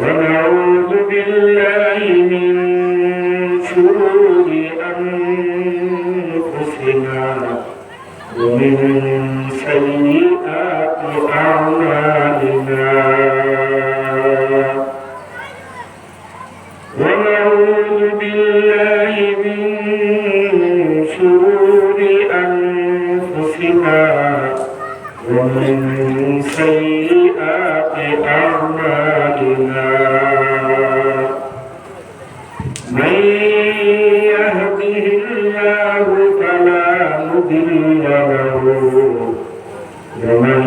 ونعوذ بالله من شرور أنفسنا ومن سيئات أعمالنا ونعوذ بالله من شرور أنفسنا ومن سيئات أعمالنا من يهده الله فلا مضل له ومن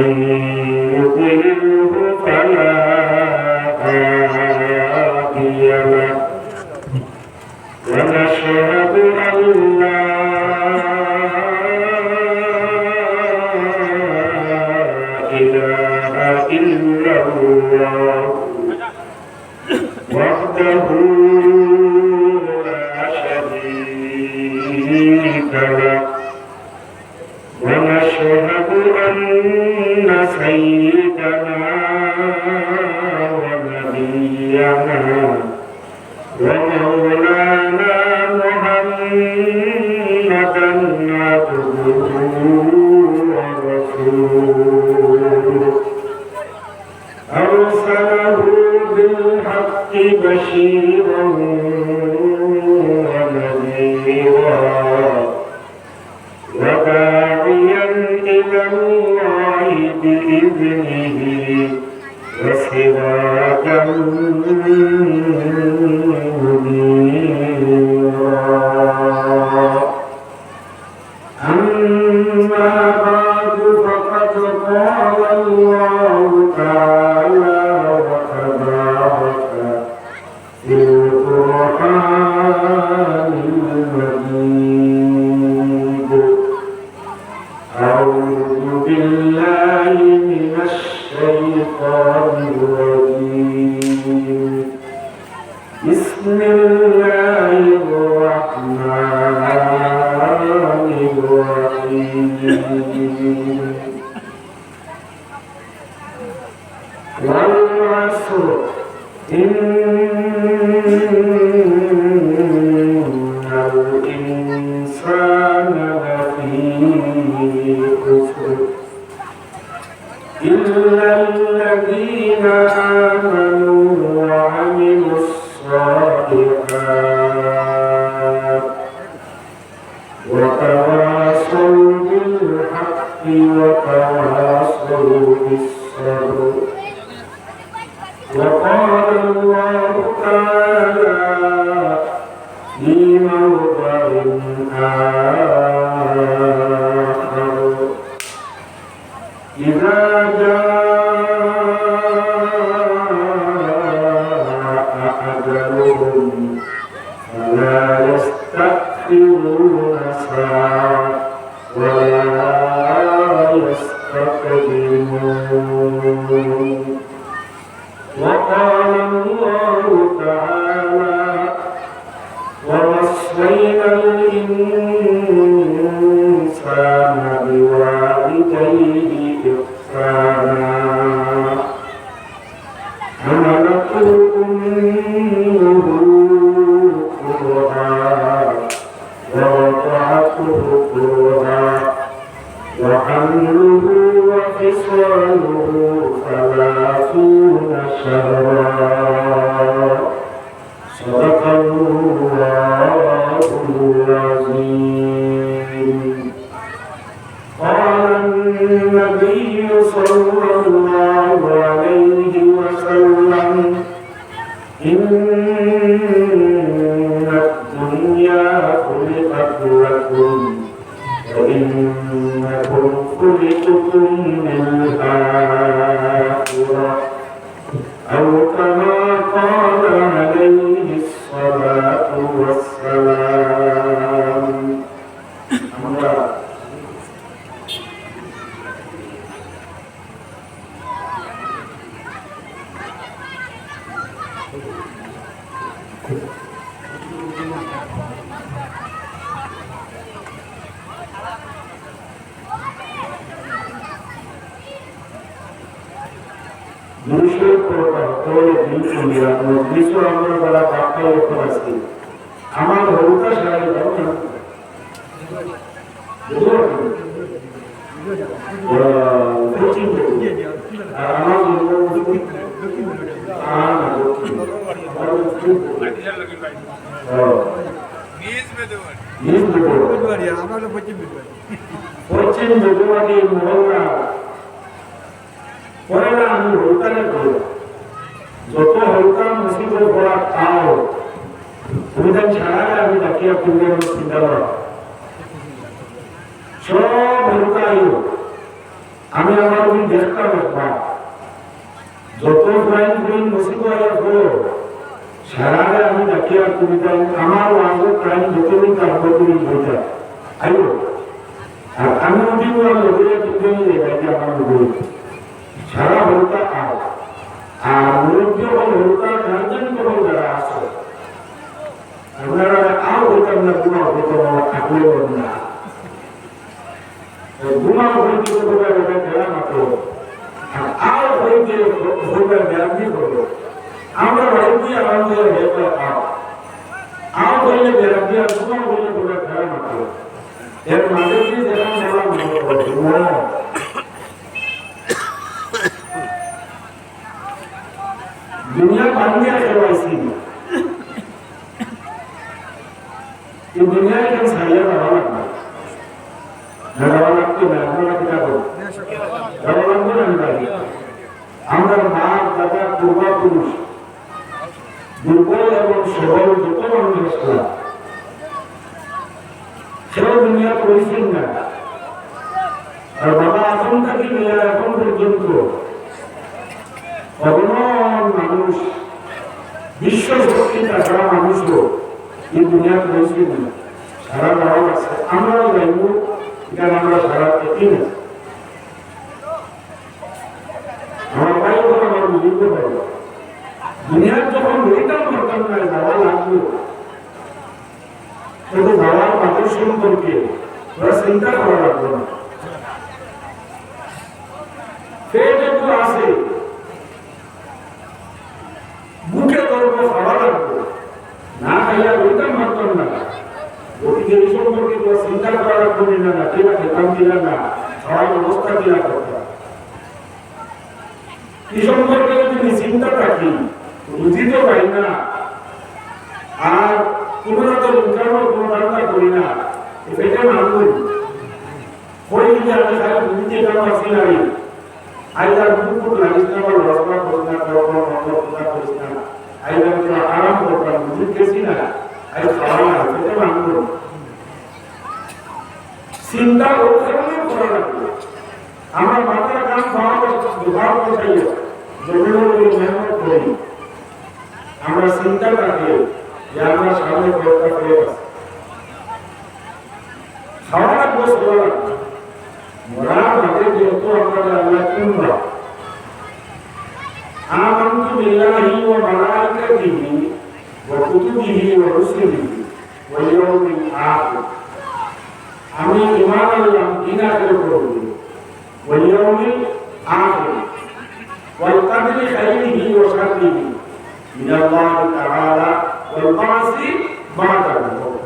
يضلله فلا هادي له ونشهد أن لا إله إلا الله وحده لا شريك له ونشهد أن سيدنا ونبينا ومولانا محمدا عبده ورسوله أرسله بالحق بشيرا ونذيرا وداعيا إلى الله بإذنه وسراجا منيرا أما بعد فقد قال الله تعالى وتبارك في القرآن المجيد أعوذ بالله من الشيطان الرجيم بسم الله الرحمن الرحيم والعصر إن الإنسان لفي خسر إلا الذين آمنوا وعملوا الصالحات وتواصوا بالحق وتواصوا بالصبر وقال الله تعالى في موضع آخر إذا جاء أجلهم فلا يستأخرون ساعة ولا يستقدمون وقال الله تعالى ووصينا الإنسان بوالديه إحسانا حملته أمه كرها ووضعته كرها وحمله وفصاله 30 شهرا صدق الله العظيم قال النبي صلى الله عليه وسلم إن الدنيا خلقت لكم وإنكم خلقتم للآخرة أو كما قال عليه الصلاة والسلام মানুষের করে দিন শুনিয়া মজলিস আমরা বলা বাক্য লক্ষ্য আসছি আমার হরুতা সারাই দাও না পশ্চিম বেদুয়ারি মহল্লা পরে না আমি হলুদারে করব যত হলুদা মুসিবত পড়া তাও তুমি তাই ছাড়ালে আমি ডাকিয়া পূর্বের চিন্তা করা সব হলুদা আমি আমার ওই দেখতাম একবার যত প্রাইম প্রাইম মুসিবত করো সারালে আমি ডাকিয়া তুমি তাই আমার ওয়াজের প্রাইম যতদিন তারপর তুমি বইটা আইও আর আমি ওটি লোকের তুমি আমার লোক সারা হলুদা আও আর মুরব্বী হলুদা গার্জেন কোনো যারা আসো আপনারা আও হইতাম না গুণা হইতাম থাকলেও না গুণা হইতে ওটা খেলা মাত্র আও হইতে হইবার ব্যায়ামই করবো আমরা বাড়িতে আরাম দিয়ে হইতে আও আও হইলে ব্যায়াম দিয়ে গুণা হইলে ওটা খেলা মাত্র এর মাঝে দিয়ে যেমন বলা মনে করবো दुनिया बांधिया करवाई ये दुनिया के साया रहा लगता है আমরা কিনা করব রবলম্ব নামদারি আমরা মা দাদা পূর্বপুরুষ দুর্বল এবং সবল যত মানুষ আছে সব দুনিয়া পরিচিত না আর বাবা এখন থেকে নিয়ে এখন পর্যন্ত অগণন মানুষ বিশ্ব শক্তি তাছাড়া মানুষও এই দুনিয়া পৌঁছে না সারা গাঁও আছে আমরাও যাইব এখানে আমরা সারা একই না আমার ভাই আমার বুঝতে পারবো দুনিয়ার যখন রিটার্ন করতাম না যাওয়া লাগলো শুধু যাওয়ার মানুষ সম্পর্কে ওরা চিন্তা করা লাগলো না সে যেহেতু আছে বুকে গর্ব খাওয়া লাগবে না খাইয়া ওইটাই মারতাম না ওদিকে এই সম্পর্কে চিন্তা করা লাগবে না ঠিক আছে খেতাম দিলাম না খাওয়ার ব্যবস্থা দিলা করতাম এই সম্পর্কে যদি চিন্তা থাকি বুঝিত পাই না আর কোনো তো লুকানোর কোনো ধারণা করি না এটা মানবই হয়ে গেলে আমি খালি বুঝিতে পারছি না আইলার মুকুট লাগিস না বা রসনা করিস না অন্নপূর্ণা করিস না আইলার তোরা আরাম করতাম বুঝিত গেছি না আই খাওয়া না সেটা মানব চিন্তা ওখানে করা লাগবে আমার মাথার কাম খাওয়া দুবার বসাইয়া জমিনের মেহনত করি আমরা চিন্তা রাখি যে আমরা সামনে কয়েকটা পেয়ে আছি খাওয়া লাগবে সেবা লাগবে মরার আগে যেহেতু আমরা আল্লাহ কিনবা আমানতু বিল্লাহি ওয়া মালাইকাতিহি ওয়া কুতুবিহি ওয়া রুসুলিহি ওয়া ইয়াউমিল আখির আমি ঈমান আনলাম দিন আখির উপর ওয়া ইয়াউমিল আখির ওয়াল কদরি খাইরিহি ওয়া শাররিহি মিনাল্লাহি তাআলা ওয়াল বাসি বা'দাল মাউত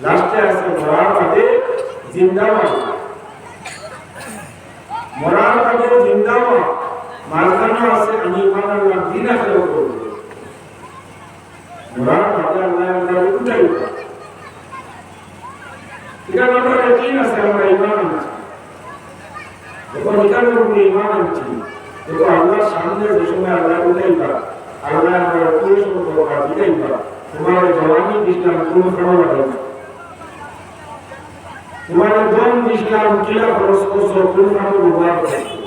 লাস্টে আছে মরার আগে জিন্দাবাদ মরার আগে জিন্দাবাদ মাঝখানে আছে আমি ঈমান আনলাম দিন আখির উপর মরার আগে আল্লাহ আমরা উঠাই এটা আমরা ইয়াকিন আছে আমরা ঈমান আনছি যখন এখানের উপরে ঈমান আনছি তো আল্লাহর সামনে যে সময় আল্লাহ উঠাইবা আল্লাহ আমরা পুরস্কার করবা দিইবা তোমার জওয়ানি ইসলাম কোন কারণে লাগে তোমার দম ইসলাম কিলা খরচ করছো কোন কারণে ব্যবহার করছো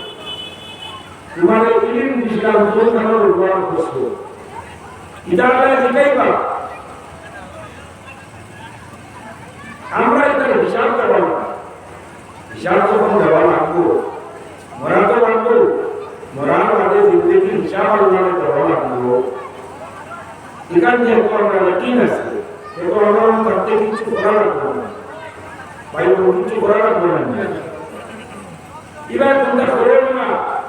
তোমার ইলম ইসলাম কোন কারণে ব্যবহার করছো এটা আল্লাহ দিইবা আমরা এটা হিসাব দেব না হিসাব যখন দেওয়া লাগবো মরা তো লাগবো মরার আগে জিন্দগি হিসাব আল্লাহ দেওয়া লাগবো এখান যেহেতু আমরা ইয়াকিন আছে সেহেতু আমরা তাতে কিছু করা লাগবো না ভাই কিছু করা লাগবো না এবার তোমরা করো না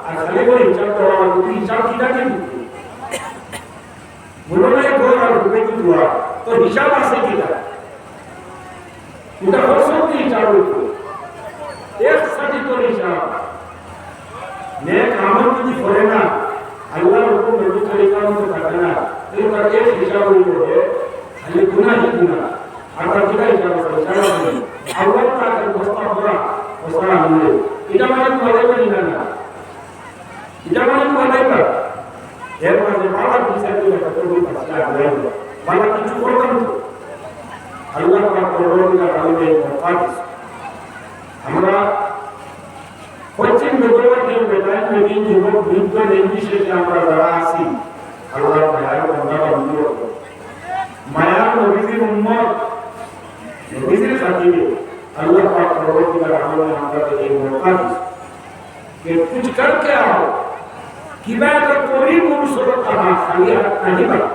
আর খালি করে হিসাব করা হবে হিসাব কি থাকে বলো না ঘর আর রূপে কি দোয়া তো হিসাব আছে কিনা এটা বছর হিসাব হইতো একসাথে করে হিসাব নেক আমল যদি করে না আল্লাহর হুকুম নবী তরিকার মতো থাকে না এই তার এক হিসাব হইতো খালি গুনাহ আর তার যেটা হিসাব আছে সারা দিন আল্লাহ তাআলা বস্তা করা বস্তা আনলে এটা মানে বলে বলি না এটা মানে বলে না এর মানে বাবা বিচার করে কত বই পাচ্ছি আল্লাহ বাবা কিছু করতাম তো আল্লাহ পাক পরবর্তীকাল আলাদা মফাত আমরা পশ্চিম বেগবাকে বেদায় নদীন যুবক বৃদ্ধ নির্বিশেষে আমরা যারা আছি আল্লাহ মায়ার বন্ধা বন্ধু মায়ার নবীজির উম্মত নবীজির খাতিরে अल्लाह पाक परवरदिगार आलम ने हमको ये मौका दिया कि कुछ करके आओ कि मैं तो कोई मुर्शद कहा खाली हाथ नहीं बना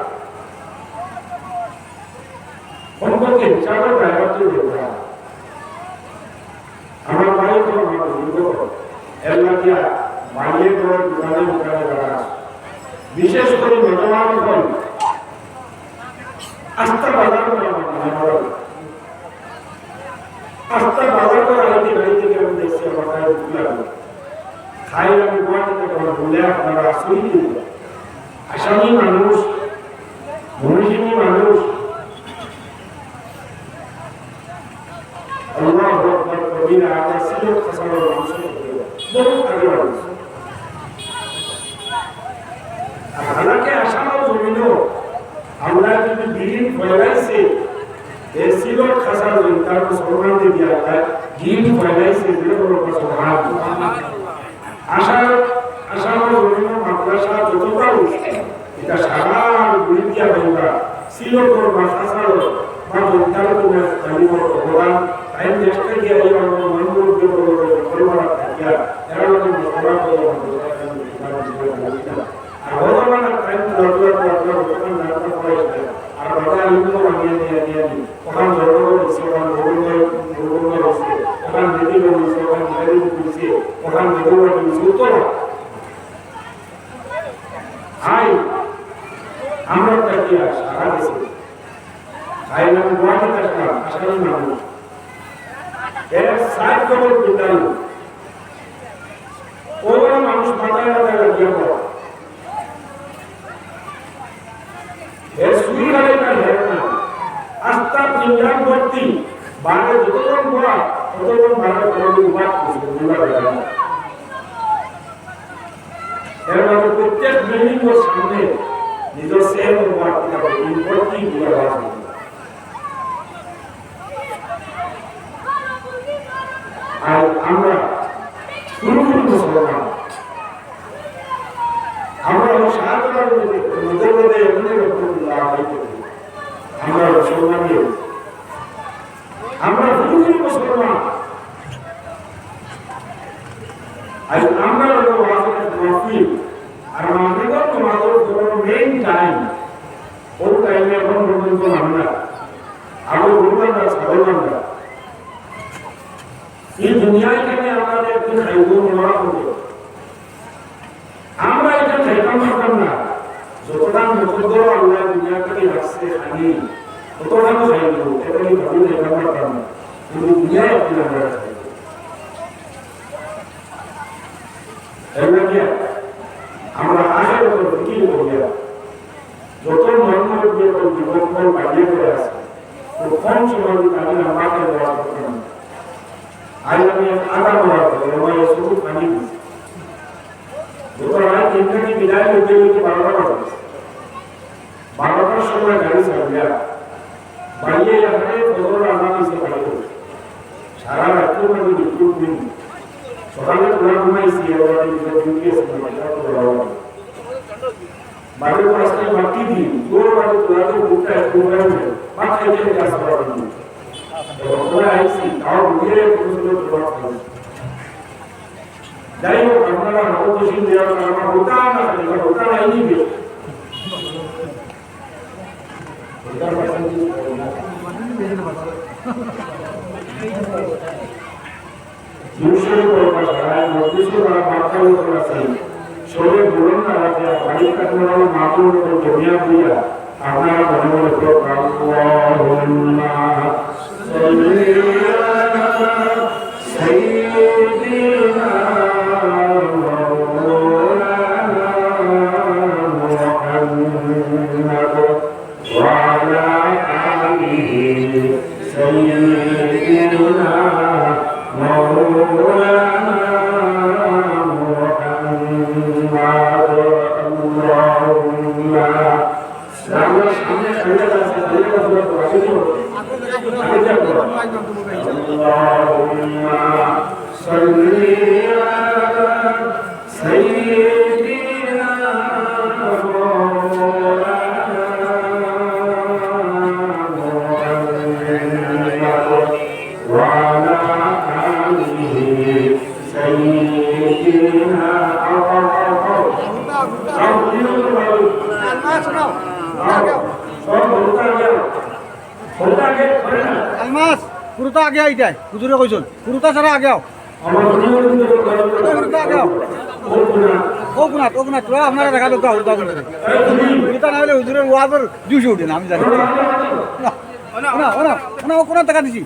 हमको के चारों ड्राइवर तो देता है हमारे भाई को हमारे हिंदू को अल्लाह क्या मालिक को दुकाने मुकाने लगा विशेष कर नौजवान को अस्तर बाजार में हमारा আস্তা বাজার করে আইতে গাড়ি থেকে আমি দেখছি আমার গায়ে উঠলাম খাই আমি গোয়াতে থেকে আমার বলে আপনারা আসলেই দিল আসামি মানুষ মনীষিনী মানুষ আল্লাহ আকবার কবিরা আগে ছিল খাসানোর মানুষ বহু আগে মানুষ আর হালাকে আসানোর জমিনও আমরা যদি দিন ফেলাইছে এসিলোর খাসা দিন তার সম্মান দিয়ে দেওয়া হয় গিন ফেলাইছে দিলে বড় সুবহান আশার জমিন মাদ্রাসা যতটা এটা সারা দুনিয়া বাংলা সিলোর মাদ্রাসার বা বন্ধার কোনো তালিমের ভগবান তাই চেষ্টা দিয়ে এই মনমুখ দিয়ে পরিবার থাকিয়া এরা লোকের মশলা করে আর ভগবান তাই দরকার না করে আর বাবা ইন্দু বানিয়ে দিয়ে ওখান জড়ো সেখান গৌরব আছে ওখান নদী রয়েছে ওখান নদী রয়েছে ওখান নদী রয়েছে উত্তর আই আমরা তাকে সারা দেশে আই নাম গুয়াহাটি আসলাম আসামি মানুষ এর সাত খবর পিতাল ওরা মানুষ মাথায় মাথায় লাগিয়ে পড়া এর সুই গেলে তার হের না আস্থা তিনজন ভর্তি বারে যতজন পড়া ততজন বারে কোনো উপায় করছে দুবার বেলা এর মধ্যে প্রত্যেক বিল্ডিং এর সামনে নিজের সেল উপায় করে ইম্পর্টি গুলো আছে আর আমরা শুরু মুসলমান আমরা সাহায্যের মধ্যে মধ্যে এমনি আমরা মুসলমান আমরা শুরু মুসলমান আর আমরা মাহফিল আর মাহফিলের তোমাদের কোনো মেইন টাইম ওই টাইমে এখন পর্যন্ত আমরা আরো গুরুবান্ধা সাধুবান্ধা এই দুনিয়ায় কেন আমাদের একদিন খাইব নেওয়া হবে আমরা এটা খাইতাম পারতাম না যতটা মুখদ্র আল্লাহ দুনিয়া থেকে রাখছে খালি ততটা খাইব এটা আমি ভাবি খাইতাম পারতাম না কিন্তু দুনিয়ায় একদিন আমরা খাইব আমরা আগের মতো ফিকির করিয়া যত মর্মের জীবনফল বাড়িয়ে করে আছে তো কম সময় আমি আমাকে দেওয়া করতাম আজ আমি আধা দেওয়া করি আমার শুধু পানি দিচ্ছি রাত তিনটাকে বিদায় হতে হতে 12টা বাজে 12টার সময় গাড়ি ছাড়িয়া বাইরে এখানে ফজর আজান এসে বাড়ি করছে সারা রাত্রি মানে বিদ্যুৎ দিন সকালে তোলা ঘুমাইছি এবার ডিউটি আছে বাড়ির পাশে মাটি দিই জোর বাড়ি তোলাতে বুকটা একটু মাথায় দিয়ে কাজ করা ওরা আইসি তাও বুঝিয়ে যাই হোক আপনারা নবদোষী দেওয়ার আমার হোতা না হোতা আইনি দিও দুশোর পর সারায় মধ্যে তারা বার্তাও করেছে সবে বলুন না রাজা বাড়ির কাঠমাল মাতুর জমিয়া দিয়া আপনারা মনে মনে আল্লাহুম্মা সাল্লি আলা সাইয়্যিদিনা মাওলানা মুহাম্মাদ ওয়া আলা আলিহি সাইয়্যিদিনা মাওলানা আলমাস পুরোটা আগে আইতাই হুজুরে কইছন পুরোটা ছাড়া আগে আও পুরোটা আগে আও ও কোনা তোরা আপনারা দেখা লোক হুজুর পুরোটা না হলে হুজুরের ওয়াজের জুসে উঠে না আমি জানি না কোনা টাকা দিছি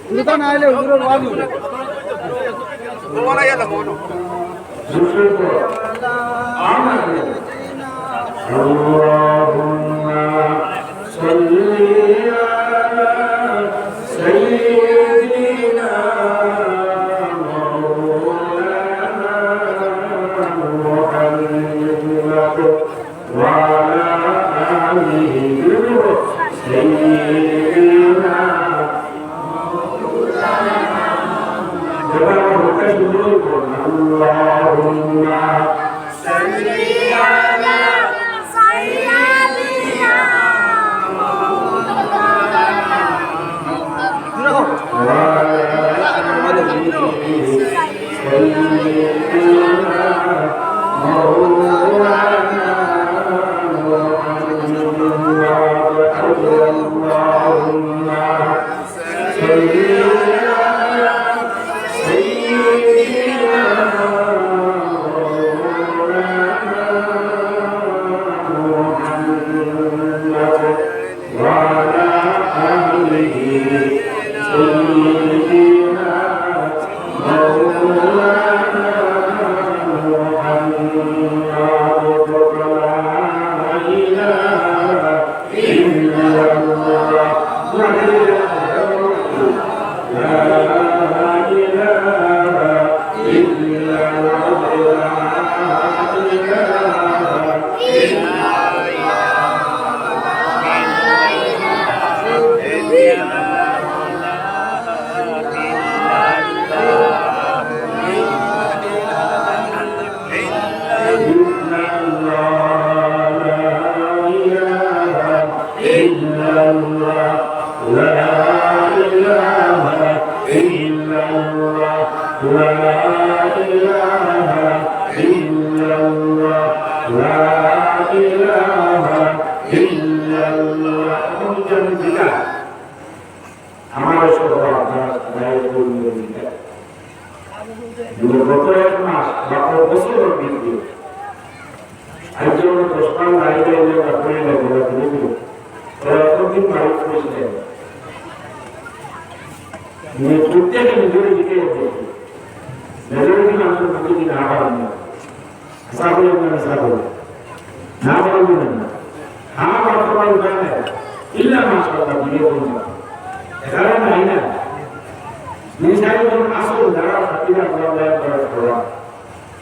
পুরোটা না হলে হুজুরের ওয়াজ উঠে اللهم صل على سيدنا مولانا محمد وعلى آله سيدنا اللهم صل على سيدنا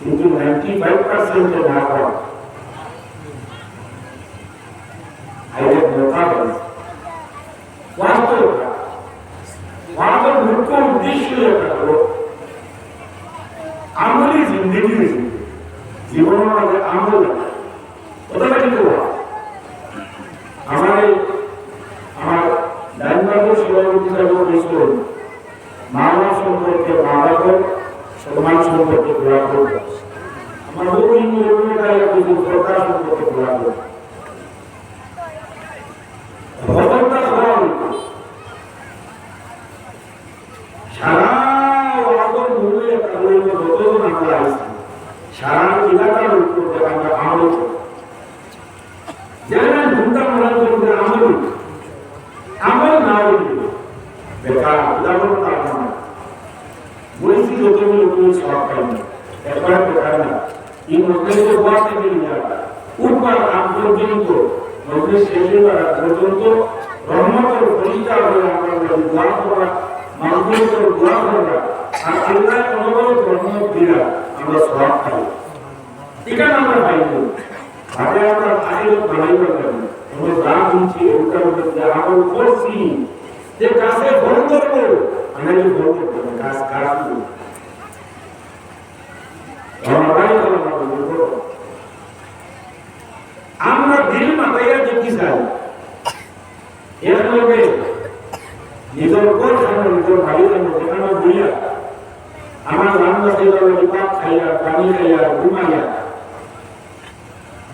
কিন্তু 95% না করা আইলে মোটা হয় वास्तव मुख्य उद्देश्य আমলি জিন্দগি জীবনের মাঝে আমল ওটা কিন্তু আমার ডাইনবাবু সভাপতি সাহেব মানব সম্পর্কে মানব সম্মান সম্পর্কে দোয়া করব আমার ওই নিয়মটাই কিছু প্রকাশ সম্পর্কে দোয়া করব ভগবানটা হল সারা সারা এলাকার উপরে আমরা আমল করি যারা ঘুমটা মনে করবে আমল না হইলে বেকার উদাহরণ তার না বলছি যতগুলো কোনো সব পাই না একবার বেকার না এই মধ্যে দোয়া থেকে নিয়ে উপর আম পর্যন্ত মধ্যে শেষে পর্যন্ত রহমতের ফলিতা হয়ে আমরা দোয়া করা মানুষের দোয়া করা আর আল্লাহ অনুভব রহমত দিয়া আমরা সব খাই এখানে আমরা পাইব আগে আমরা আগে বানাইবার পারি আমরা যা শুনছি ওটার মধ্যে আমল করছি যে কাছে ফোন করবো আমি ফোন করবো কাজ কাজ আমরা দিল মাতাইয়া দেখি চাই এর লগে নিজের উপর সামনে নিজের বাড়ি সামনে যেখানে বইয়া আমার রান্না খাইয়া পাক খাইয়া পানি খাইয়া ঘুমাইয়া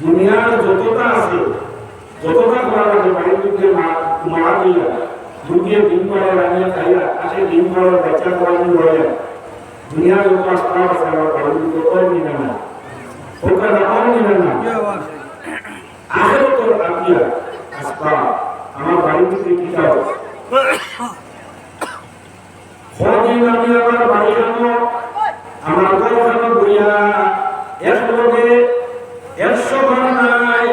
দুনিয়ার যতটা আছে যতটা করা লাগে বাড়ির মধ্যে মারা দিয়া দুনিয়া দিন পরে রান্না খাইয়া আসে দিন পরে বাচ্চা করানো হয়ে দুনিয়ার যত আসবাব আছে আমার বাড়ির মধ্যে কম নিবে না ওটা নামাও নিবে না আরো তোর আপিয়া আসবাব আমার বাড়ির মধ্যে কি খাও হদিন আমি আমার বাড়ি আনো আমার ঘরখানে বইয়া এর লগে 100 বার নাই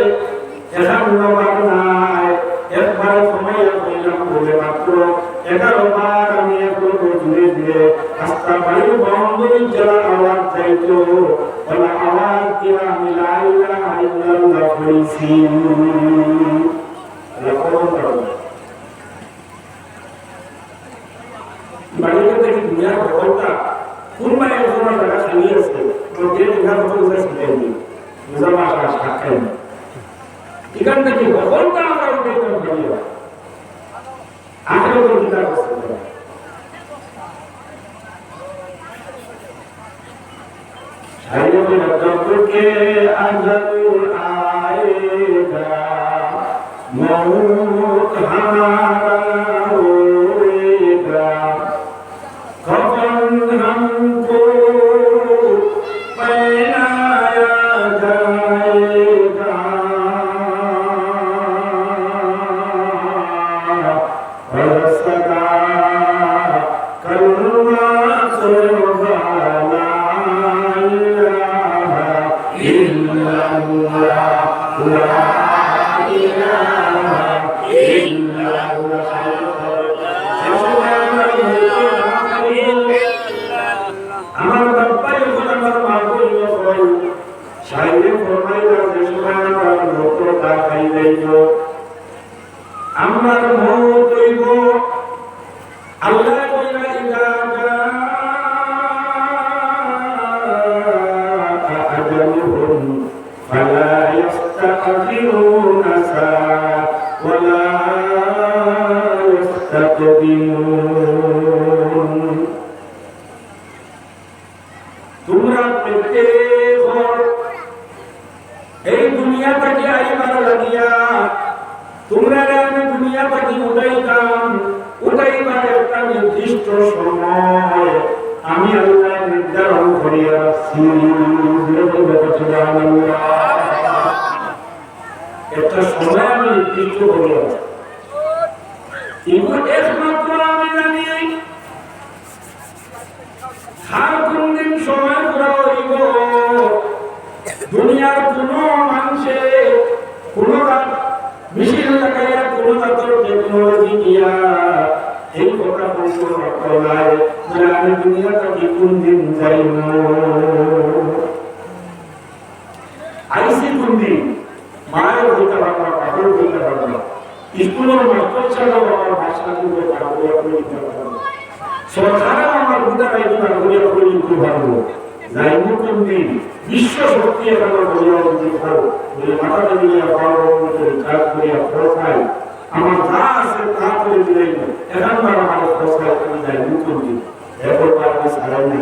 51 বার নাই একবার সময় বললাম বলে মাত্র 11 বার আমি এখন জুড়ে দিয়ে রাস্তা বাড়ি বন্ধ যারা আওয়াজ চাইতো বলা আওয়াজ দিয়া আমি লা ইলাহা ইল্লাল্লাহ বলছি বাড়িতে দেখি দুনিয়ার খবরটা কোন মায়ের জন্য টাকা খালি আছে তো যে দুনিয়ার খবর শিখাইনি বুঝা ভাষা সাক্ষাই এখান থেকে খবরটা আমরা উঠেছিলাম খালি আগে তো চিন্তা করছে সাইয়্যিদ রব্বকে আজল আয়েগা মৌত হামারা होएगा कफन हमको पहनाया जाएगा और सदा कलमा सुबह ला इलाहा इल्लल्लाह ला इलाहा इल्लल्लाह আমার বাপ্পাই আমার মাগুর নয় সাইরে ফরমাইলা সুবহানাল্লাহ লোকটা খাই যাইতো আমার মওত হইব আল্লাহ কইরা ইলাকা আজালুহুম ফালা ইস্তাখিরুনা সা ওয়ালা ইস্তাকদিমুন তোমরা পেতে ঘর এই দুনিয়া থেকে আইবার লাগিয়া তোমরা আমি দুনিয়া থেকে উঠাইবার একটা নির্দিষ্ট সময় আমি আল্লাহ নির্ধারণ করিয়া রাখছি একটা সময় আমি নির্দিষ্ট করিয়া কিন্তু একমাত্র আমি জানি আর কোনদিন সময় পুরা হইব দুনিয়ার কোন মানুষে কোন মেশিন লাগাইয়া কোন জাতের টেকনোলজি দিয়া এই কথা বলতে পারতো না যে আমি দুনিয়াটাকে কোন দিন যাইব আইসি কোন দিন মায়ের হইতে পারবো বাবার হইতে পারবো স্কুলের মাস্টার ছাড়াও আমার ভাষা দিতে পারবো সরকারও আমার ভূতারাই তোমার ঘুরিয়া ঘুরিয়ে দিতে পারবো যাইব কোন দিন বিশ্ব শক্তি আমার ঘুরিয়া দিতে পারবো বলে মাথাটা দিয়ে কাজ করিয়া ফসাই আমার যা আছে তা করে দিলেই এখানকার আমার ফসাই আমি যাইব কোন দিন এরপর পারবে ছাড়াই না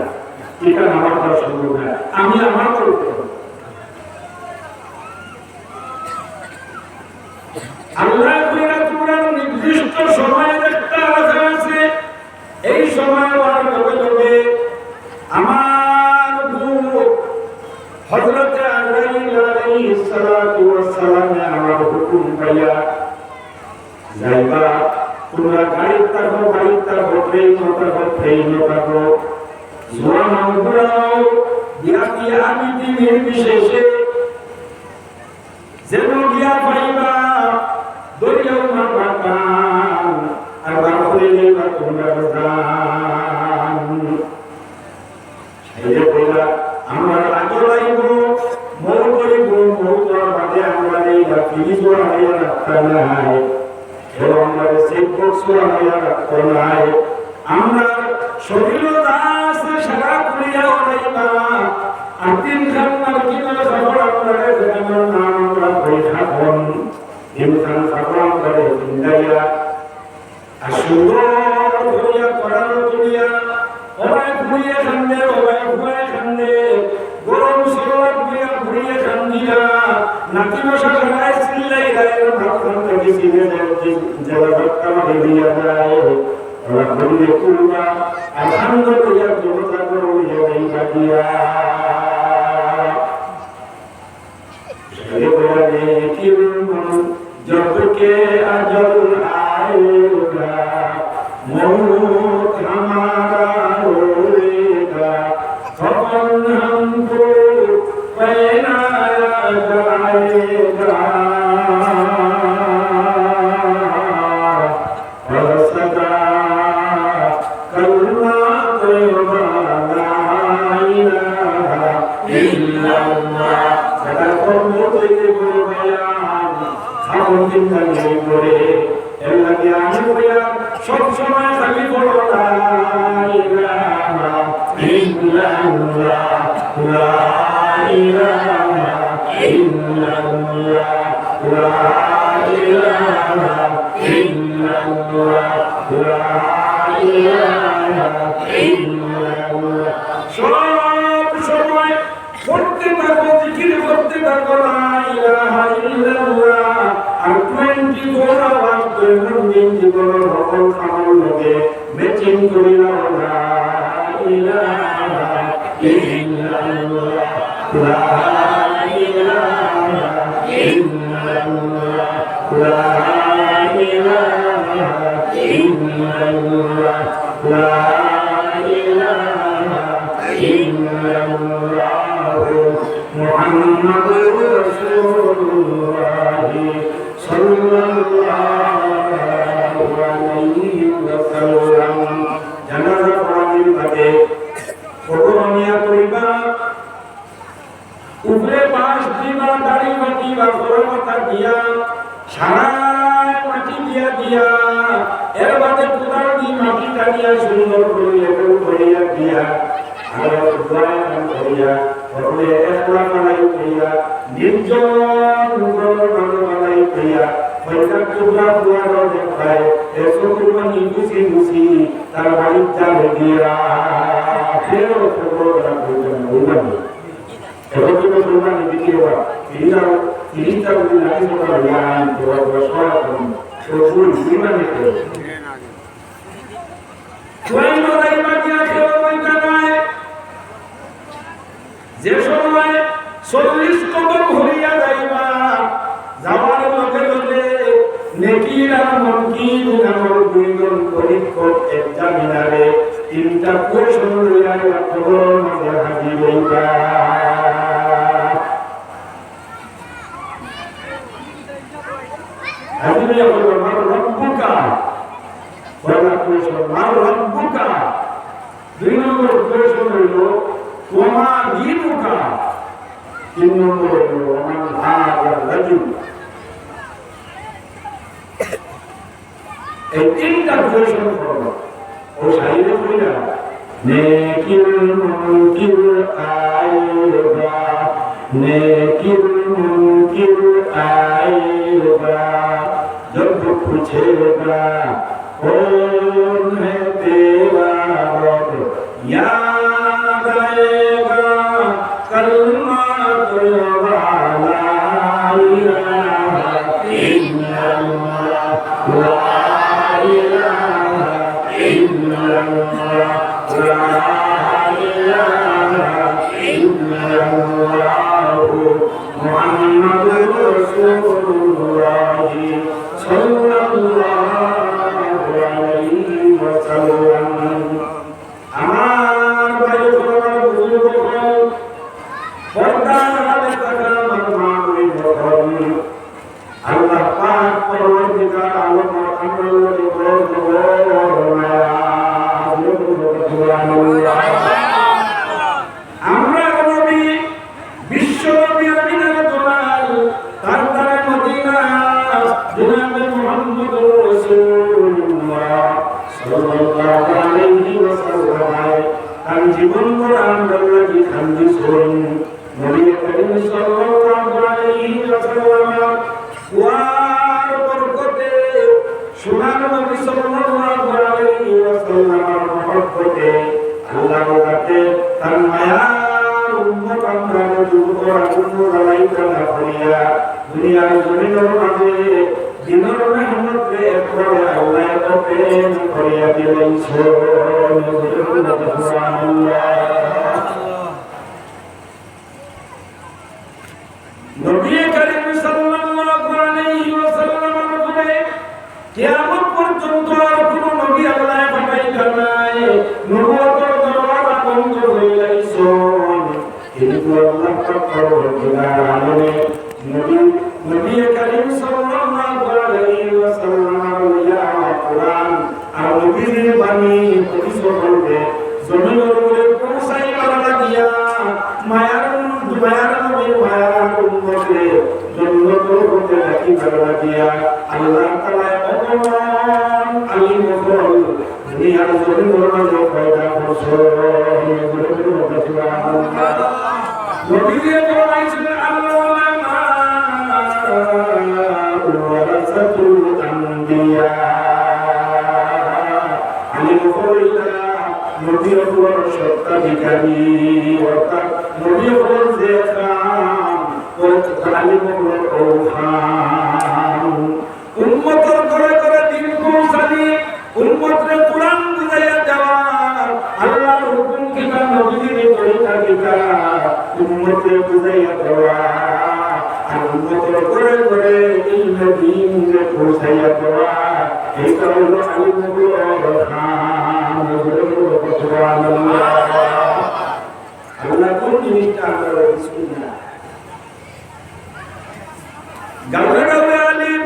এটা আমার দ্বারা সম্ভব না আমি আমার করতে পারবো আল্লাহ তোমরা নির্দিষ্ট সময়ের একটা রাখা আছে এই সময় আমার লগে লগে আমার সালাতু ওয়াস সালামে আমার হুকুম পাইয়া যাইবা তোমরা গাড়ির থাকো ট্রেন থাকো জোয়ান বুড়াও জ্ঞাতি আমি দিনের বিশেষে যেন গিয়া পাইবা দরিয়াও না পাকান আর বাপরে নেবা তোমরা জান সাইরে কইলা আমার আগে লাইব মৌ করিব মৌ তোর বাদে আমরা নেইবা ফিরি জোয়া হইয়া রাখতা নাই এবং আমাদের সেই বক্সুয়া হইয়া রাখতা নাই আমরা শরীর দাস সারা করিয়া লাইবা আর তিন খান মার্কিনা সফর আপনারা যেমন নাম আমরা বই থাকুন তিন খান সফর করে জিন্দাইয়া আর সুন্দর করিয়া করানো করিয়া অবাই ঘুরিয়ে খান্দে অবাই ঘুরে খান্দে গরম সরোয়ার ঘুরিয়ে খান্দিয়া নাকি মশা খানায় চিল্লাই গায়ের ভাবখান থেকে চিনে জেলা ভক্তা বেরিয়ে যায় ওরা ঘুরিয়ে কুড়া আর খান্দ করিয়া জনতা করিয়া এই কাটিয়া जब के अजल आएगा मौत हमारा होएगा कौन हमको पहनाया जाएगा और सदा कलमा तैयबा ला इलाहा इल्लल्लाह सदा कौनो तैयबा আপন চিন্তা করে এর লাগে আমি কইয়া সব সময় খালি বলো লা ইলাহা ইল্লাল্লাহ লা ইলাহা ইল্লাল্লাহ লা ইলাহা ইল্লাল্লাহ লা ইলাহা ইল্লাল্লাহ সব সময় করতে থাকো জিকির করতে থাকো লা ইলাহা ইল্লাল্লাহ আর 24 আওয়াজ দৈনন্দিন জীবনের সকল কামল লোকে মেচিং করি লা ইলাহা ইল্লাল্লাহ লা ইলাহা ইল্লাল্লাহ লা ইলাহা ইল্লাল্লাহ লা ইলাহা ইল্লাল্লাহ মুহাম্মাদুর রাসূলুল্লাহ সাল্লাল্লাহু আলাইহি ওয়াসাল্লাম জানাজা পড়ানোর বাদে ফটোনিয়া করিবা উপরে পাশ দিবা দাড়ি মাটি বা করমতা দিয়া সারা মাটি দিয়া এর বাদে কোদাল দিয়ে মাটি কাটিয়া সুন্দর করে লেবু করিয়া দিয়া আর দোয়ান করিয়া ফটোে একলা বানাই করিয়া নির্জন বানাই করিয়া ফয়সার টুকরা পুরানো দেখায় এসো কুরবানি গুছি তার বাড়ির চালে দিয়া ফেরো ফটোরা কুরবানি এখন তুমি কুরবানি বিক্রি হওয়া তিরিশটা যদি লাগে তোমরা জ্ঞান তোরা সরা করুন তো ফুল কুরবানি করো যে সময় 40 কদম হইয়া যাইবা যাওয়ার লগে লগে নেকির আর মুনকির নামক দুইজন পরীক্ষক এক্সামিনারে তিনটা প্রশ্ন লইয়া তোমার মাঝে হাজির হইবা হাজির হইয়া বলবা মার রব্বুকা পয়লা প্রশ্ন মার রব্বুকা দুই নম্বর প্রশ্ন হইল ওমা দীনুকা তিন নম্বর হইল ওমান হাযা রাজুল এই তিনটা প্রশ্ন করব ও সাইরে কইরা নেকির মুনকির আইবা নেকির মুনকির आएगा जब पूछेगा कौन है तेरा रब याद आएगा कलमा तैयबा ला इलाहा इल्लल्लाह ला इलाहा इल्लल्लाह ला इलाहा इल्लल्लाह मुहम्मद তার জীবন কোরআন লাগি খান্দি শুন নবী করিম সাল্লাল্লাহু আলাইহি ওয়াসাল্লাম ওয়ার বরকতে সোনার নবী সাল্লাল্লাহু আলাইহি ওয়াসাল্লামের মহব্বতে আল্লাহর কাছে তার মায়া উম্মত আমরা যুবকরা উম্মত আলাইকা করিয়া দুনিয়ার জমিনের মাঝে দিনের মেহনতে একবারে আল্লাহ প্রেম করিয়া দিলেন সুবহানাল্লাহ। নবী করিম সাল্লাল্লাহু আলাইহি ওয়াসাল্লামের উপরে কিয়ামত পর্যন্ত আর কোন নবী আল্লাহ পাঠাইতা নাই, নবুয়তের দরওয়াজা বন্ধ হয়ে যাইছে। কিন্তু আল্লাহ পাক পরবর্তীকার আলমে নবী করিম সাল্লাল্লাহু আলাইহি ওয়াসাল্লামের ইয়া কোরআন আর নবীর বাণী পরিশুদ্ধ জমিনের উপরে পৌঁছাইবার লাগিয়া মায়ার নবীর মায়ার উম্মতে জন্নতের হতে রাখিবার লাগিয়া আল্লাহ তাআলা অগণন আলিম হল দুনিয়ার জমিনের মাঝে পয়দা করছেন। সুবহানাল্লাহ। নবীকে বলাইছিলেন আল্লামা ওয়ারাসাতুল আম্বিয়া, আলিম হইলা নবী হল সত্যাধিকারী, অর্থাৎ নবী হল যে খান ও আলিম হল ওখান। উম্মতের ঘরে ঘরে দিন পৌঁছানি, উম্মতরে কোরআন বুঝাইয়া দেওয়া, আল্লাহর হুকুম কিতাব নবীর তরিকা কিতাব উম্মতরে বুঝাইয়া দেওয়া, আর উম্মতের ঘরে ঘরে ইলম দ্বীনরে পৌঁছাইয়া দেওয়া, এইটা হলো আলিম হল খান। সুবহানাল্লাহ। আল্লাহ কোন জিনিসটা আমরা বুঝি না। গাঁৱে গাঁৱে আলিম,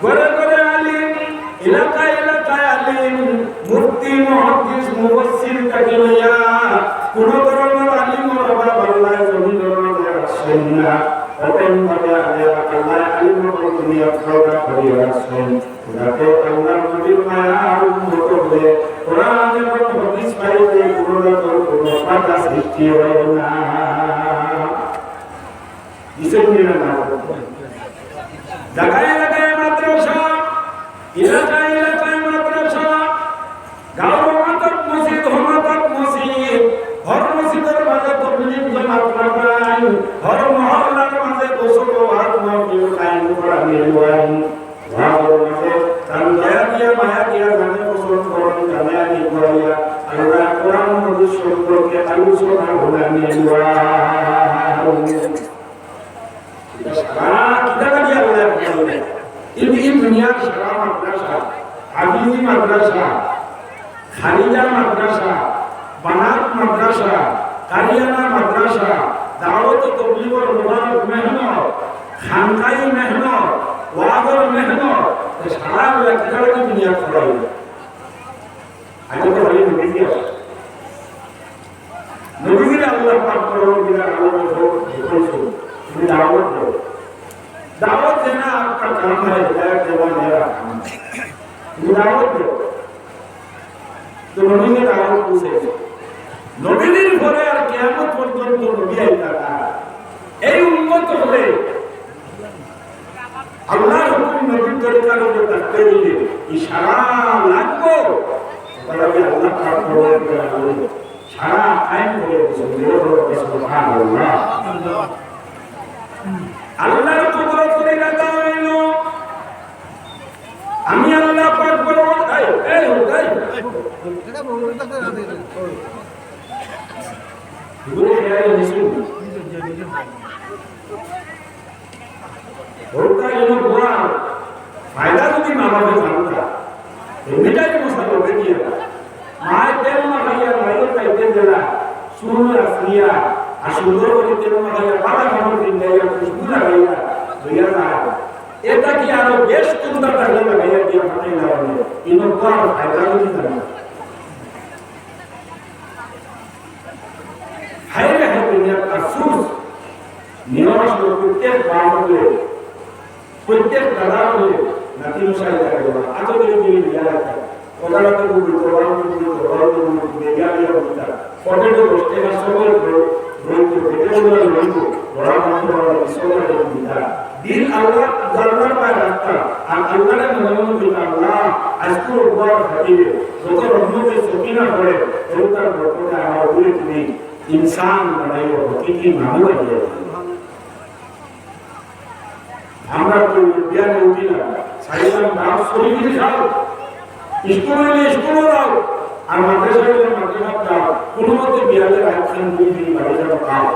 ঘরে ঘরে আলিম, এলাকায় এলাকায় আলিম, মুফতি মুহাদ্দিস মুফাসসির থেকে লইয়া কোন ধরনের আলিমের অভাব আল্লাহ জমিনের মধ্যে রাখছেন না। অপেনভাবে আল্লাহ আলিমের দুনিয়া প্রকাশ করিয়া রাখছেন, যাতে আল্লাহর নবীর মায়া উন্নত হয়ে কোরআন এবং হাদিস পাইতে কোনো রকম কোনো বাধা সৃষ্টি হয় না। জায়গায় জায়গায় মাদ্রাসা, এলাকায় এলাকায় মাদ্রাসা, গাঁও মাতক মসজিদ, হমাতক মসজিদ, হর মসজিদের মাঝে তবলিগ জামাত লাগাই, হর মহল্লার মাঝে গোসল ওয়াজ মাহফিল কায়েম করা নির্বাণ, ওয়াজের মাঝে তার দয়া দিয়া মায়া দিয়া জানে গোসল করেন জানায়া নির্বাইয়া আল্লাহ কোরআন হাদিস সম্পর্কে আলোচনা করা নির্বাণ। kita kan dia oleh ini dunia sekarang madrasah, Habibi madrasah, Kharijah madrasah, Banat madrasah, Karyana madrasah, Dawat tabligh और मुबारक मेहनत, खानकाई मेहनत, वादर मेहनत, ये सारा kita की दुनिया खड़ा है। आज तो बड़ी दुनिया है। नबी ने अल्लाह पाक को दिया आलम को देखो ये दावत दो, दावत देना आपका काम है, हिदायत देना मेरा काम है। दावत दो तो नबी ने दावत पूछे, নবীর পরে আর কিয়ামত পর্যন্ত নবী আইতা না। এই উম্মত হলে আল্লাহর হুকুম নবীর তরিকার উপর থাকতে হইলে ইশারা লাগবো, তাহলে আল্লাহ পাক করে সারা কায়েম করে দিয়েছেন। সুবহানাল্লাহ। আল্লাহর কুদরত করে রাখা হইল, আমি আল্লাহ পাক বলবো এই হুদাই এটা বলতে গুরু খেয়াল নিসুন ওটা যেন বলা ফায়দা যদি না পাবে জানতা এমনিটাই মশলা করবে কি মায়ের তেল মাখাইয়া মায়ের কাইতে দেলা সুন্দর আসিয়া আর সুন্দর করে তেল মাখাইয়া পালা খাবার দিন দেয়া খুশবু লাগাইয়া হইয়া যায়, এটা কি আরো বেশ সুন্দর টাকা লাগাইয়া দিয়ে মাথায় লাগানো ইনো কোন ফায়দা যদি জানা হাইরে হাই দুনিয়ার আফসোস নিরাশ প্রত্যেক বামলে প্রত্যেক দাদা হলে নাতি মশাই দেখা গেল আজও করে দিয়ে দিয়া রাখা ওনারাকে বলি তোরাকে বলি তোরাকে বলি বেগালিয়া বলতা পটেটো বসতে না সবার রইতো বেগালিয়া রইতো ওরা মাত্র সবার বলতা দিন আল্লাহ জান্নাত পায় রাস্তা আর আল্লাহর মনে মনে আল্লাহ আজকে উপর হাতিবে যত রহমতের সকিনা পড়ে ওটার বরকতে আমার উপরে তুমি ইনসান বানাইও হকিকি মানুষ বানিয়ে আমরা তো বিয়ানে উঠি না সাইলাম নাম শরীর খাও স্কুলে যাও আর মাদ্রাসায় মাদ্রাসা যাও কোনো মতে বিয়ালে রাখছেন দুই দিন বাড়ি যাও খাও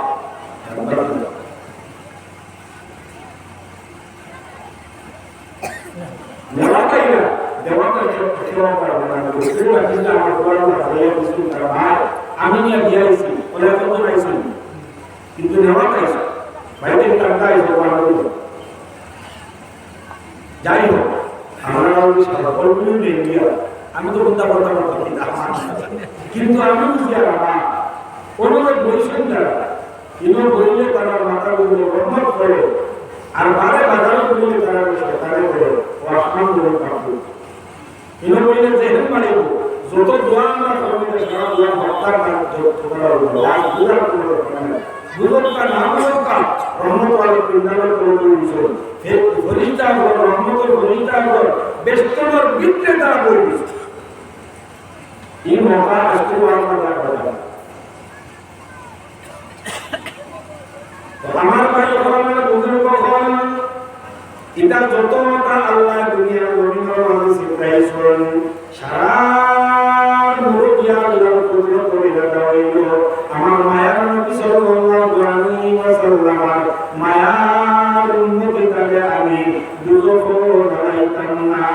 দেওয়াটাই না দেওয়াটা সেবা পারবে না সেবা কিন্তু আমার বড় ভাইয়া মুসলিম তারা ভাই আমি নিয়ে দিয়েছি ওরা কত পাইছি কিন্তু নেওয়াটাই বাইরে টাকা এসে বানাবো যাই হোক আমরা সকলগুলো নিয়ে আমি তো বলতে পারতাম কিন্তু আমি বুঝি বাবা ওনাদের বলছেন তারা কিন্তু বললে তারা মাথা বললে রহমত করে আর বারে বাজারে বললে তারা তারে করে ও আসমান বলে কাপড় কিন্তু বললে যেহেন মানে যত দোয়া আমরা করবো সারা দোয়া ভক্তার নাম তোমরা বলবো আর দোয়া করবো দুর্গা নাম হোক রহমত वाले পিন্ডালের করে দিয়েছে এই ফরিস্তা রহমতের ফরিস্তা বেষ্টর বিক্রেতা করে দিয়েছে এই মৌকা আজকে আমরা দেখা আমার ভাই ওখানে বুজুর্গ হন এটা যত মত আল্লাহ দুনিয়ার জমিন মাঝে শিখাইছেন সারা মুরগিয়া আল্লাহ পূর্ণ করে দাও আমার মায়ার নবী সাল্লাল্লাহু আলাইহি ওয়াসাল্লাম মায়ার উম্মতি তাকে আমি দুজক দাঁড়াইতাম না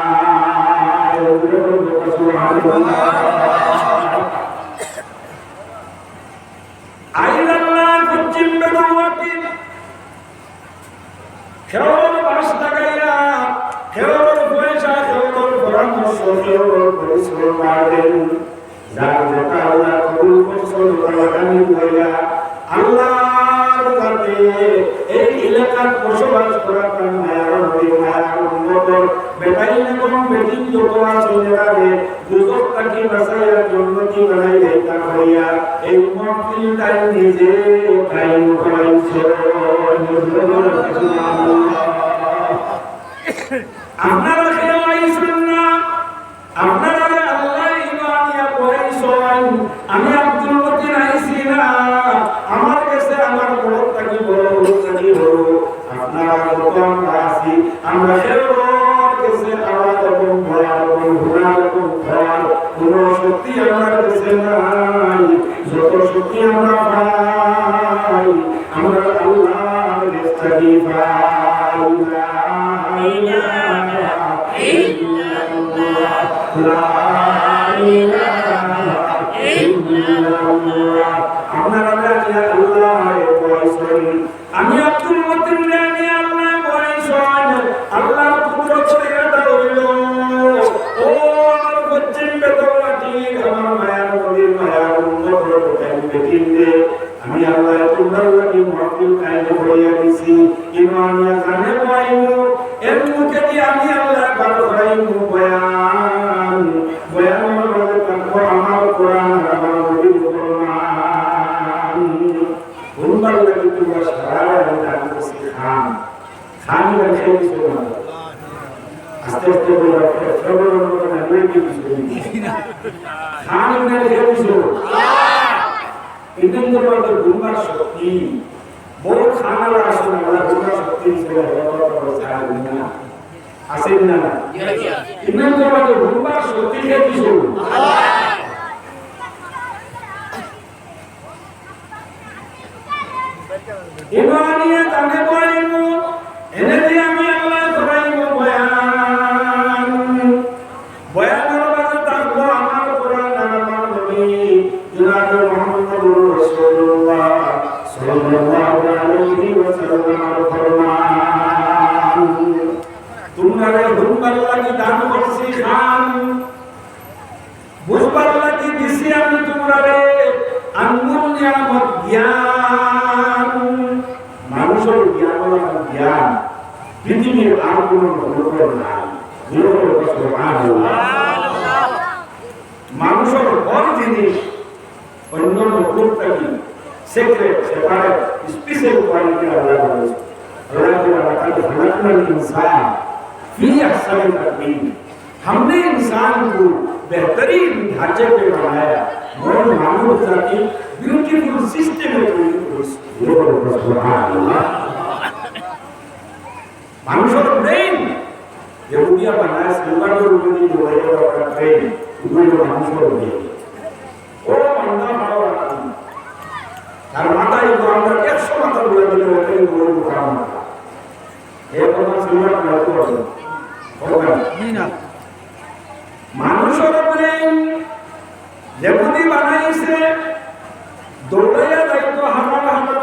সুবহানাল্লাহ আইনাল্লাহ পশ্চিম বেদুয়াতি খেওয়ার বাস লাগাইয়া খেওয়ার পয়সা খেওয়ার পরামর্শ খেওয়ার পরিশ্রম করেন যার যেটা আল্লাহ কবুল করছেন লাগানি হইয়া আল্লাহর কাছে এই এলাকার বসবাস করা কারণ মায়ার নবী মায়ার উম্মতর বেটাইন এবং বেটিন যত আছে যাবে দুজক তাকে বাঁচাইয়া জন্নতি বানাই দেতা হইয়া এই মাহফিলটাই নিজে কায়েম করাইছে আপনারা খেয়াল আইছেন না আপনারা আল্লাহ ইমানিয়া করাইছেন আমি আব্দুল মতিন আইছি না আমার কাছে আমার বড় থাকি বড় থাকি বড় আপনারা যত আমরা আছি আমরা খেলোয়াড় কাছে আমার রকম ভয় রকম ঘোড়া রকম ভয় কোন শক্তি আমার কাছে নাই যত শক্তি আমরা পাই আমরা আল্লাহর কাছ থেকে পাই লা ইলাহা ইল্লাল্লাহ লা ইলাহা ইল্লাল্লাহ আপনারা জানেন আল্লাহ বলেছেন আমি আব্দুল মতিন জানি আল্লাহ বলেছেন আল্লাহর কুদরত ছেড়ে দাও ও আমার পশ্চিম বেদওয়াতি আমার মায়ার নবীর মায়ার উম্মতের কোথায় দেখিলে আমি আল্লাহ তোমার লাগি মাহফিল কায়েম করিয়া দিছি ইমানিয়া জানে পাইমু এর মুখে দিয়ে আমি আল্লাহ বার করাইমু বয়ান বয়ানের মাঝে তারপর আমার কোরআন আমার নবীর কোরআন উম্মার লাগি তোমরা সারা রাত করছি খান খানি রাখে দিছো না আস্তে আস্তে বলা সবর না নেই কিছু খানি রাখে দিছো ইন্দ্র মধ্যে গুণার শক্তি বড় খানারা আসলে আমরা গুণার শক্তি হিসেবে ব্যবহার করে ছাড়ি না আসেন না ইন্দ্র মধ্যে গুণার শক্তি কে কিছু ইমানিয়া তাকে বলিমু এনে দিয়ে আমি আল্লাহ করাইমু বয়ান বয়ানের মাঝে থাকবো আমার কোরআন আমার নবী জনাব মুহাম্মদুর রাসূলুল্লাহ সাল্লাল্লাহু আলাইহি ওয়াসাল্লাম ফরমান তোমরা ঘুমবার লাগি দান করছি খান বুঝবার লাগি দিছি আমি তোমরা আনমোল নিয়ামত জ্ঞান মানুষের জ্ঞান হলো জ্ঞান পৃথিবীর আর কোনো অনুকরণ নাই সুবহানাল্লাহ মানুষের হর জিনিস অন্য মখলুকটাকে সেক্রেট সেপারেট স্পেশাল কোয়ালিটি আল্লাহ বলেছে अल्लाह के वक़्त खलक़ना इंसान फी अहसन तक़वीम हमने इंसान को बेहतरीन ढांचे पे बनाया और मानव जाति ब्यूटीफुल सिस्टम में सुभान अल्लाह মানুষের ব্রেন যেগুলিয়া বানায় সিলভার রুটি জোড়ে ওটা ব্রেন ওগুলো মানুষের ব্রেন ও বান্দা ভালো রাখি তার মাথায় আমরা 100 মাথা বলে দিলে ওটাই বড় কাম এই কথা সিলভার করতে হবে না মানুষের ব্রেন যেগুলি বানাইছে দৌড়াইয়া যাইতো হামার হামার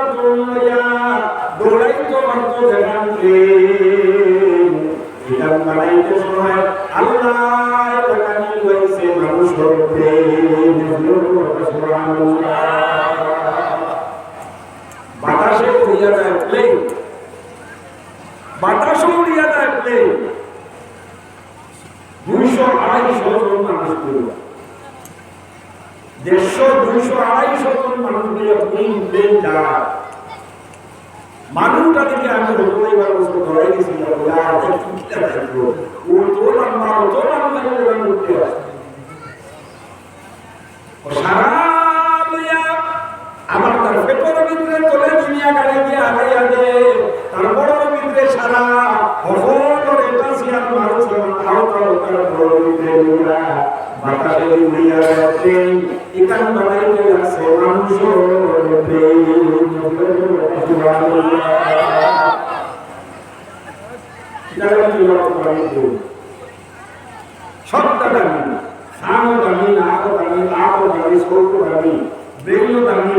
দৌড়াইতো মাত্র দেখান এটা বানাইতে সময় আল্লাহ টাকানি হয়েছে মানুষের বাতাসে উড়িয়া যায় প্লেন বাতাসে উড়িয়া যায় প্লেন 200-250 জন মানুষ করবে 150-200-250 জন মানুষ মিলে প্লেন যায় মানুষটা থেকে আমি রোগলাই মানুষকে ধরাই দিয়েছি ও তো লম্বা উঠতে আসে সারা লইয়া আমার তার পেটর ভিতরে তোলে দুনিয়া গাড়ি দিয়ে আগাই আগে তার বড় ভিতরে সারা হফর এটা সিয়ার মানুষ তার বড় ভিতরে লইয়া বাতাসে উড়িয়া যাচ্ছে ইকান বানাইতে আছে মানুষ সবটা দামি সামও দামি নাকও দামি লাভও দামি সৌকও দামি ব্রেনও দামি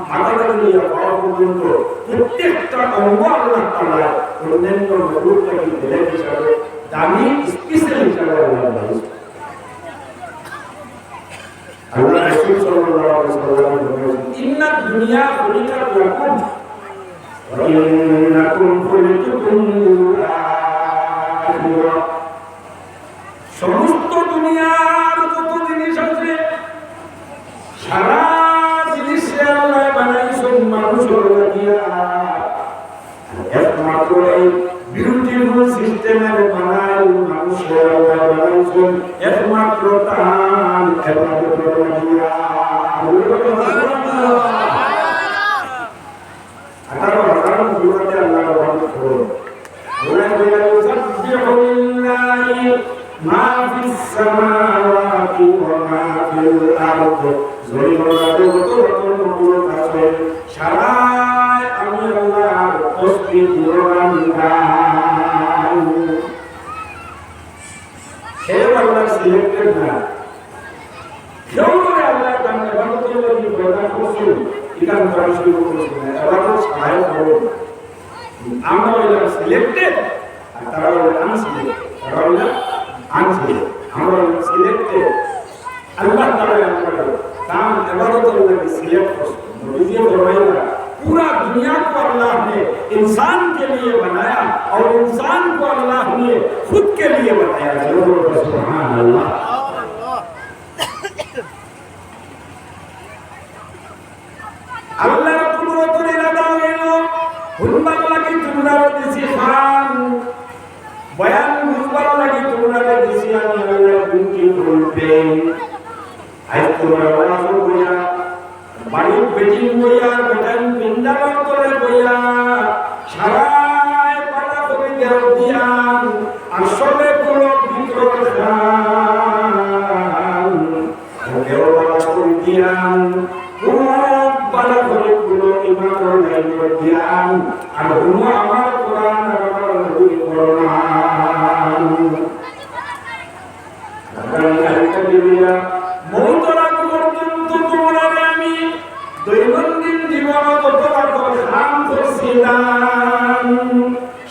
মাথা দামি পাওয়া পর্যন্ত প্রত্যেকটা অঙ্গ আল্লাহ তাআলা অন্যান্য মখলুকটাকে বেলেগ হিসাবে দামি স্পেশাল হিসাবে আল্লাহ রাসূল সাল্লাল্লাহু আলাইহি ওয়াসাল্লাম বলেছেন ইন্না দুনিয়া খুলিকাত লাকুম ওয়া ইন্নাকুম খুলিকতুম লিল-আখিরাহ সমস্ত দুনিয়ার যত জিনিস আছে সারা জিনিস আল্লাহ বানাইছেন মানুষের লাগিয়া একমাত্র এই বিউটিফুল সিস্টেমের বানাই মানুষের আল্লাহ বানাইছেন একমাত্র তার ইবাদতের লাগিয়া 18,000 মুসলমানদের আল্লাহ ইবাদত করে বলে يسبح لله ما في السماوات وما في الأرض সারাই আমি আল্লাহর তসবিহ দিওয়ান গান হে আল্লাহ সিলেক্টেড না কেউ আল্লাহ তার ইবাদতের লাগি প্রদান করছে এটা আমরা শুরু করছি না ইবাদত ছাড়াই করব আমরা হইলাম সিলেক্টেড আর তারা হইল আনসিলেক্টেড তারা হইল আনসিলেক্টেড আমরা সিলেক্টেড अल्लाह ताला ने काम इबादत करने सिलेक्ट मुझे फरमाया पूरा दुनिया को अल्लाह ने इंसान के लिए बनाया और इंसान को अल्लाह ने खुद के लिए बनाया सुभान अल्लाह अल्लाह कुदरत इरादा হলো হুনবার লাগি তোমরা দিছি খান বয়ান বুঝবার লাগি তোমরা দিছি আমি আল্লাহ দুটি বলতে আজ তোমরা ওয়াজ কইয়া বাড়ি বেটিং কইয়া বেটান পিন্ডার করে কইয়া সারায় পাড়া করে দেও দিয়ান আসলে কোন ভিতর খান দেও পাড়া করে দিয়ান কোন পাড়া করে কোন ইমান নাই দিয়ান আর কোন আমার কোরআন আর আমার নবী কোরআন আল্লাহ মৌতরা পর্যন্ত তোমরা আমি দৈনন্দিন জীবন কতবার খাম করছিলাম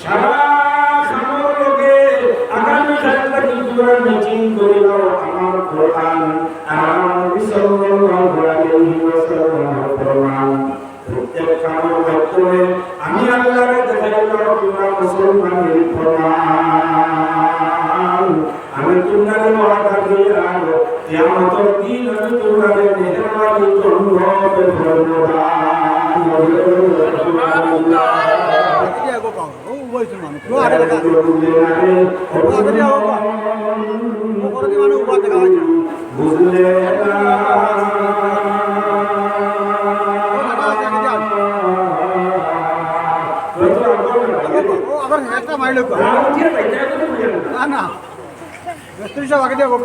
সারা খামর লোকে আগামী কালটা কিন্তু মিটিং করিল আমার কোরআন আমার সাল্লাল্লাহু আলাইহি ওয়াসাল্লাম ফরমান প্রত্যেক খামর ভেতরে আমি আল্লাহর দেখাইলাম তোমরা মুসলমানের ফরমান আমি তোমাদের ওয়াদা দিলাম কিয়ামতের দিন আমি তোমাদের মেহরবানি করব ধন্যবাদ সুবহানাল্লাহ আগে গো কাও ও বইছ মানুষ ও আগে দেখা ও আগে যাও বা ও করে দি মানুষ উবা দেখা হয় বুঝলে না ও আবার একটা মাইলো কো না না মিস্ত্রি সব আগে দিয়া গো